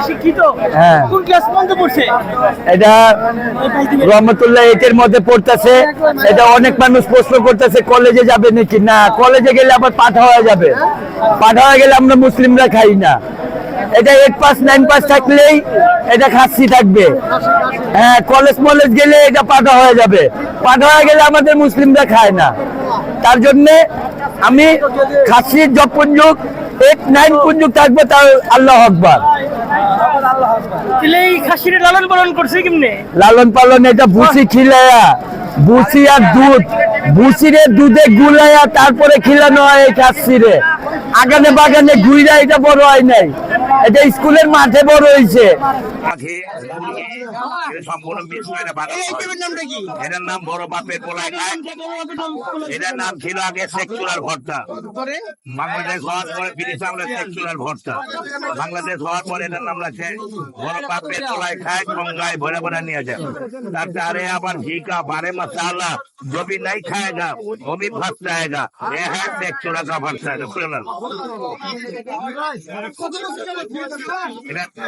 শিক্ষিত হ্যাঁ কোন ক্লাস পর্যন্ত পড়ছে? এটা রহমতুল্লাহ এর মধ্যে পড়তেছে। এটা অনেক মানুষ প্রশ্ন করতেছে কলেজে যাবে নাকি। না, কলেজে গেলে আবার পাঠা হয়ে যাবে। পাঠা হয়ে গেলে আমরা মুসলিমরা খাই না। এটা 8 পাস 9 পাস থাকলেই এটা খাসি থাকবে। হ্যাঁ, কলেজ মলেজ গেলে এটা পাঠা হয়ে যাবে। পাঠা হয়ে গেলে আমাদের মুসলিমরা খায় না। তার জন্য আমি খাসির যপনযুগ 8 9 পর্যন্ত থাকবে, তার আল্লাহ আকবার। তাহলে এই খাসির লালন পালন করছে কেমনে? লালন পালন এটা ভুসি খিলায়া, ভুসি আর দুধ, ভুসিরে দুধে গুলাইয়া তারপরে খিলানো হয় এই খাসিরে। আগানে বাগানে ঘুইরা এটা বড় হয় নাই, এটা স্কুলের মাঠে বড় হয়েছে। এটার নাম বড় বাপের পোলায় খায়। এটার নাম ছিল আগে সেক্সুয়াল ভর্তা। বাংলাদেশ হওয়ার পরে ব্রিটিশ আমলে সেক্সুয়াল ভর্তা। বাংলাদেশ হওয়ার পরে এটার নাম লাগছে বড় বাপের পোলায় খায়, গঙ্গায় ভরে ভরে নিয়ে যায়। তারপরে আবার ঘি का बारे मसाला जो भी नहीं खाएगा वो भी फंस जाएगा। ये है सेक्सुअल का भर्ता।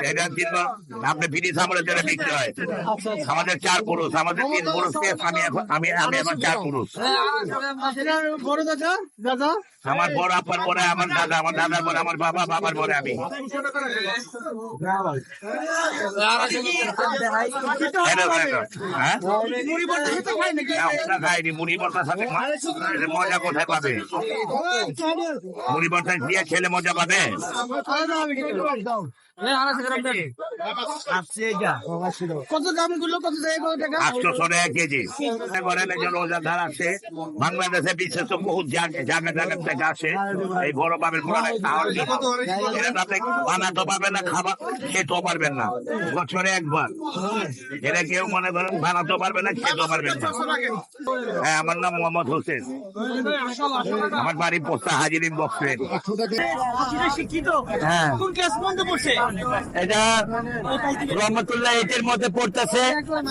এটা ছিল আপনি ব্রিটিশ আমলে যেটা বিক্রি হয়। আমাদের 4 পুরুষ, আমাদের 3 পুরুষকে আমি এখন 4 পুরুষ। আমার বড় আপার পরে আমার দাদা, আমার দাদার পরে আমার বাবা, বাবার পরে আমি। মুড়ি ভর্তার সাথে মজা কোথায় পাবে? মুড়ি ভর্তা দিয়ে খেলে মজা পাবে? কত দাম গুলো? কত টাকা? 800 টাকা কেজি। রোজাদার আছে বাংলাদেশে, বিশেষ বহুত জায়গা থেকে আসে এই বড় বাপের পোলায় খাওয়ার জন্য। আপনি বানাতে পারবেন না, খাবার খেতেও পারবেন না, বছরে একবার। এটা কেউ মনে করেন বানাতেও পারবেন না, খেতেও পারবেন না। হ্যাঁ, আমার নাম মোহাম্মদ হোসেন, আমার বাড়ি পোস্তা হাজির বক্সেন। শিক্ষিত হ্যাঁ কোন ক্লাস পর্যন্ত পড়ছে? এটা রহমতুল্লাহ এর মধ্যে পড়তেছে।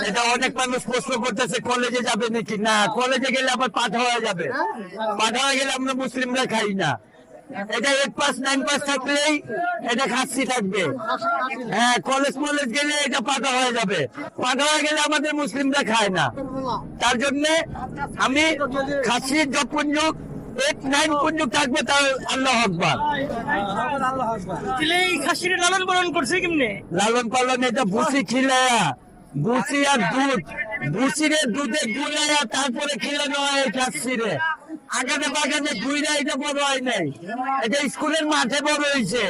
এটা অনেক মানুষ প্রশ্ন করতেছে কলেজে যাবে নাকি। না, কলেজে গেলে আবার পাঠা হয়ে যাবে। পাঠা হয়ে গেলে আমরা মুসলিমরা খাই না। এটা 8 পাস 9 পাস থাকলেই এটা খাসি থাকবে। হ্যাঁ, কলেজ মলেজ গেলে এটা পাঠা হয়ে যাবে। পাঠা হয়ে গেলে আমাদের মুসলিমরা খায় না। তার জন্য আমি খাসির যপনযুগ 8 9 পর্যন্ত থাকবে, তার আল্লাহ আকবার। তাহলে এই খাসির লালন পালন করছে কেমনে? লালন পালন এটা ভুসি খিলায়া, ভুসি আর দুধ, ভুসিরে দুধে গুলাইয়া তারপরে খিলানো হয় এই খাসিরে। আগানে বাগানে ঘুইরা এটা বড় হয় নাই, এটা স্কুলের মাঠে বড় হয়েছে।